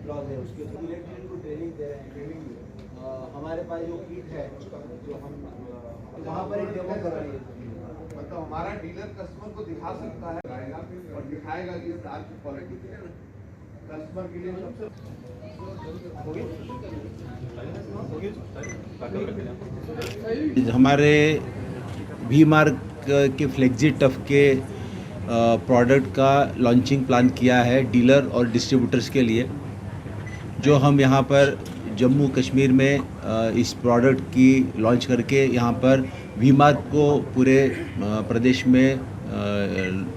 Clause है उसके through electrician को ट्रेनिंग दे रहे हैं। हमारे पास जो किट है जो हम वहाँ पर एक डेमो कर रही है, मतलब हमारा डीलर कस्टमर को दिखा सकता है और दिखाएगा कि इस तार की क्वालिटी कस्टमर के लिए सबसे हमारे वी मार्क के फ्लेक्सी टफ के प्रोडक्ट का लॉन्चिंग प्लान किया है डीलर और डिस्ट्रीब्यूटर्स के लिए, जो हम यहाँ पर जम्मू कश्मीर में इस प्रोडक्ट की लॉन्च करके यहाँ पर वी मार्क को पूरे प्रदेश में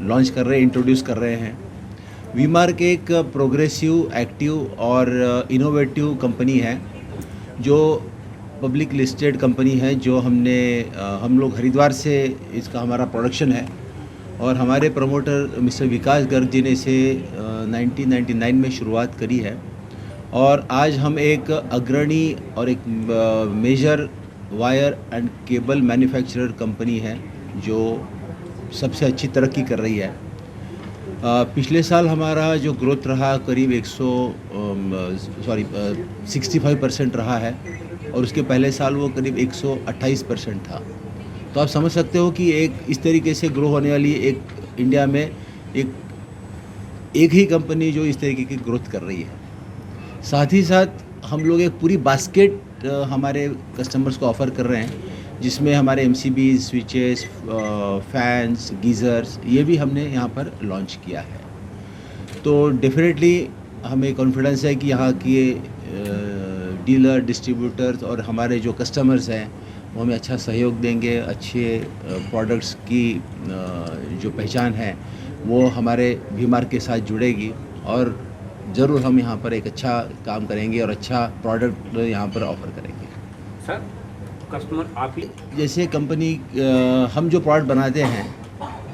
लॉन्च कर रहे हैं, इंट्रोड्यूस कर रहे हैं। वी मार्क एक प्रोग्रेसिव, एक्टिव और इनोवेटिव कंपनी है जो पब्लिक लिस्टेड कंपनी है, जो हम लोग हरिद्वार से इसका हमारा प्रोडक्शन है और हमारे प्रमोटर मिस्टर विकास गर्ग जी ने इसे 1999 में शुरुआत करी है और आज हम एक अग्रणी और एक major wire and cable manufacturer company है जो सबसे अच्छी तरक्की कर रही है। पिछले साल हमारा जो ग्रोथ रहा करीब 65% रहा है और उसके पहले साल वो करीब 128% था। तो आप समझ सकते हो कि एक इस तरीके से ग्रो होने वाली एक इंडिया में एक ही कंपनी जो इस तरीके की ग्रोथ कर रही है। साथ ही साथ हम लोग एक पूरी बास्केट हमारे कस्टमर्स को ऑफ़र कर रहे हैं, जिसमें हमारे MCB, स्विचेस, फैंस, गीज़र्स ये भी हमने यहाँ पर लॉन्च किया है। तो डेफिनेटली हमें कॉन्फिडेंस है कि यहाँ के डीलर, डिस्ट्रीब्यूटर्स और हमारे जो कस्टमर्स हैं वो हमें अच्छा सहयोग देंगे। अच्छे प्रोडक्ट्स की जो पहचान है वो हमारे वी मार्क के साथ जुड़ेगी और ज़रूर हम यहाँ पर एक अच्छा काम करेंगे और अच्छा प्रोडक्ट यहाँ पर ऑफ़र करेंगे। सर, कस्टमर आप ही जैसे कंपनी हम जो प्रोडक्ट बनाते हैं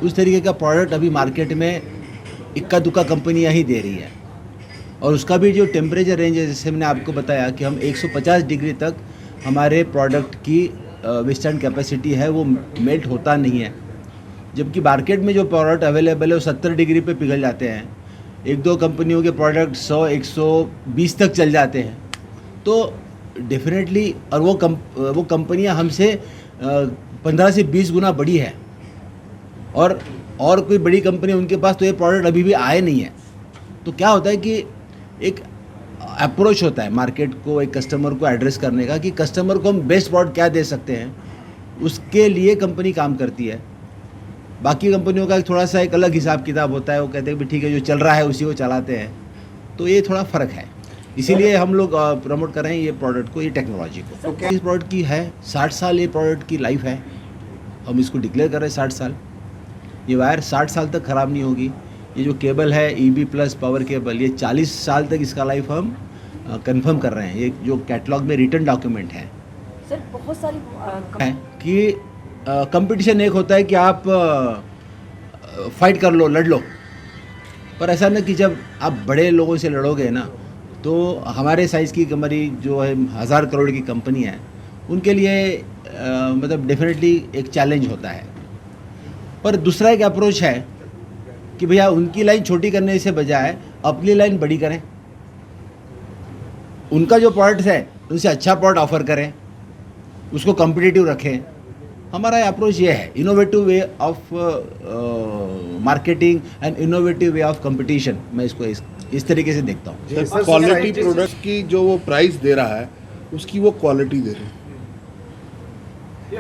उस तरीके का प्रोडक्ट अभी मार्केट में इक्का दुक्का कंपनियाँ ही दे रही है और उसका भी जो टेम्परेचर रेंज है, जैसे मैंने आपको बताया कि हम 150 डिग्री तक हमारे प्रोडक्ट की वेस्टर्न कैपेसिटी है वो मेल्ट होता नहीं है, जबकि मार्केट में जो प्रोडक्ट अवेलेबल है वो 70 डिग्री पे पिघल जाते हैं। एक दो कंपनियों के प्रोडक्ट 100-120 तक चल जाते हैं। तो डेफिनेटली और वो कंपनियां हमसे 15 से 20 गुना बड़ी है और कोई बड़ी कंपनी उनके पास तो ये प्रोडक्ट अभी भी आए नहीं है। तो क्या होता है कि एक अप्रोच होता है मार्केट को, एक कस्टमर को एड्रेस करने का कि कस्टमर को हम बेस्ट प्रोडक्ट क्या दे सकते हैं, उसके लिए कंपनी काम करती है। बाकी कंपनियों का थोड़ा सा एक अलग हिसाब किताब होता है, वो कहते हैं भी ठीक है जो चल रहा है उसी को चलाते हैं। तो ये थोड़ा फ़र्क है, इसीलिए हम लोग प्रमोट कर रहे हैं ये प्रोडक्ट को, ये टेक्नोलॉजी को। इस प्रोडक्ट की है 60 साल ये प्रोडक्ट की लाइफ है, हम इसको डिक्लेयर कर रहे हैं 60 साल। ये वायर 60 साल तक ख़राब नहीं होगी। ये जो केबल है EB प्लस पावर केबल, ये 40 साल तक इसका लाइफ हम कंफर्म कर रहे हैं। ये जो कैटलॉग में रिटर्न डॉक्यूमेंट है सर, बहुत सारी है कि कंपटीशन एक होता है कि आप फाइट कर लो, लड़ लो, पर ऐसा ना कि जब आप बड़े लोगों से लड़ोगे ना, तो हमारे साइज़ की हमारी जो है 1000 करोड़ की कंपनी है उनके लिए मतलब डेफिनेटली एक चैलेंज होता है। पर दूसरा एक अप्रोच है कि भैया उनकी लाइन छोटी करने से बजाय अपनी लाइन बड़ी करें, उनका जो प्रोडक्ट है उनसे अच्छा प्रोडक्ट ऑफर करें, उसको कॉम्पिटिटिव रखें। हमारा अप्रोच ये है, innovative way of marketing and innovative way of competition. मैं इसको इस तरीके से देखता हूँ। क्वालिटी प्रोडक्ट की जो वो प्राइस दे रहा है उसकी वो क्वालिटी दे रहा है।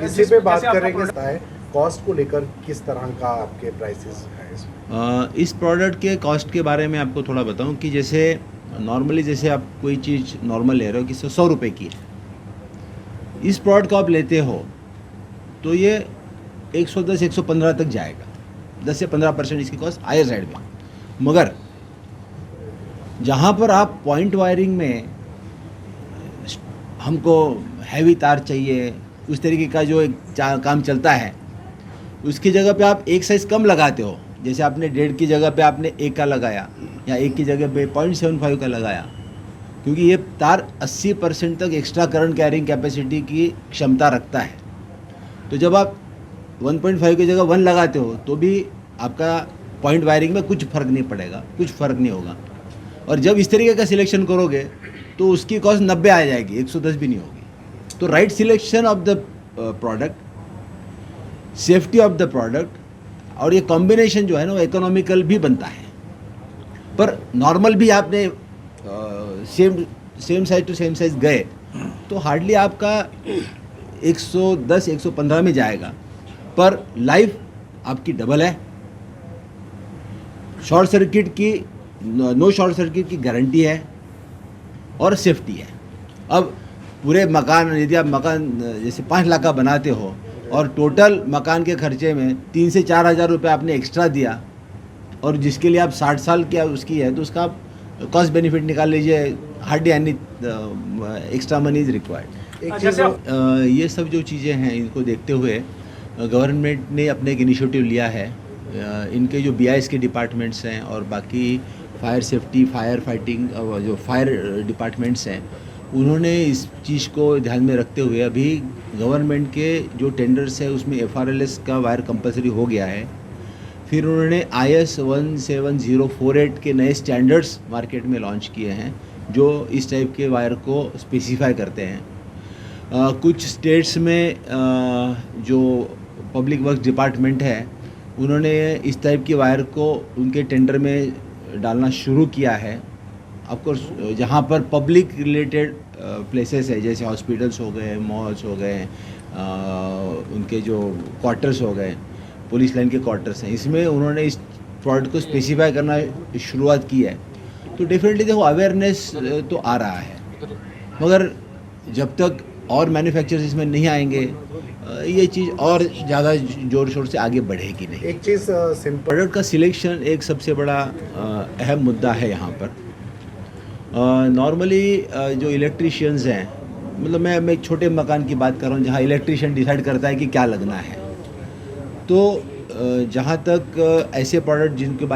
इसी पे बात करेंगे, कॉस्ट को लेकर किस तरह का आपके प्राइसेस है इसमें? इस प्रोडक्ट के कॉस्ट के बारे में आपको थोड़ा बताऊं कि जैसे नॉर्मली जैसे आप कोई चीज़ नॉर्मल ले रहे हो कि 100 रुपये की है, इस प्रोडक्ट को आप लेते हो तो ये 110-115 तक जाएगा। 10 से 15% इसकी कॉस्ट हायर साइड में। मगर जहाँ पर आप पॉइंट वायरिंग में हमको हैवी तार चाहिए, उस तरीके का जो एक काम चलता है, उसकी जगह पे आप एक साइज़ कम लगाते हो। जैसे आपने 1.5 की जगह पे आपने 1 का लगाया या 1 की जगह पे 0.75 का लगाया, क्योंकि ये तार 80% तक एक्स्ट्रा करंट कैरिंग कैपेसिटी की क्षमता रखता है। तो जब आप 1.5 की जगह 1 लगाते हो तो भी आपका पॉइंट वायरिंग में कुछ फ़र्क नहीं पड़ेगा, कुछ फ़र्क नहीं होगा। और जब इस तरीके का सिलेक्शन करोगे तो उसकी कॉस्ट 90 आ जाएगी, 110 भी नहीं होगी। तो right selection of the product, safety of the product और ये कॉम्बिनेशन जो है ना वो इकोनॉमिकल भी बनता है। पर नॉर्मल भी आपने same size to same size गए तो हार्डली आपका 110 115 में जाएगा, पर लाइफ आपकी डबल है। शॉर्ट सर्किट की नो शॉर्ट सर्किट की गारंटी है और सेफ्टी है। अब पूरे मकान, यदि आप मकान जैसे 5 लाख का बनाते हो और टोटल मकान के खर्चे में 3 से 4 हज़ार रुपये आपने एक्स्ट्रा दिया और जिसके लिए आप 60 साल की उसकी है तो उसका आप कॉस्ट बेनिफिट निकाल लीजिए, hardly any extra money is required. एक जैसे चीज़ ये सब जो चीज़ें हैं इनको देखते हुए गवर्नमेंट ने अपने एक इनिशिएटिव लिया है। इनके जो BIS के डिपार्टमेंट्स हैं और बाकी फायर सेफ्टी, फायर फाइटिंग, जो फायर डिपार्टमेंट्स हैं, उन्होंने इस चीज़ को ध्यान में रखते हुए अभी गवर्नमेंट के जो टेंडर्स है उसमें FRLS का वायर कंपलसरी हो गया है। फिर उन्होंने IS 17048 के नए स्टैंडर्ड्स मार्केट में लॉन्च किए हैं जो इस टाइप के वायर को स्पेसिफाई करते हैं। कुछ स्टेट्स में जो पब्लिक वर्क डिपार्टमेंट है उन्होंने इस टाइप की वायर को उनके टेंडर में डालना शुरू किया है। ऑफकोर्स जहाँ पर पब्लिक रिलेटेड प्लेसेस है जैसे हॉस्पिटल्स हो गए, मॉल्स हो गए, उनके जो क्वार्टर्स हो गए, पुलिस लाइन के क्वार्टर्स हैं, इसमें उन्होंने इस प्रोडक्ट को स्पेसिफाई करना शुरुआत की है। तो डेफिनेटली देखो अवेयरनेस तो आ रहा है, मगर जब तक और मैन्युफैक्चरर्स इसमें नहीं आएंगे ये चीज़ और ज़्यादा ज़ोर शोर से आगे बढ़ेगी नहीं। एक चीज़ सिंपल प्रोडक्ट का सिलेक्शन एक सबसे बड़ा अहम मुद्दा है यहाँ पर। नॉर्मली जो इलेक्ट्रिशियंस हैं, मतलब मैं एक छोटे मकान की बात कर रहा हूँ जहाँ इलेक्ट्रिशियन डिसाइड करता है कि क्या लगना है। तो जहाँ तक ऐसे प्रोडक्ट जिनके बारे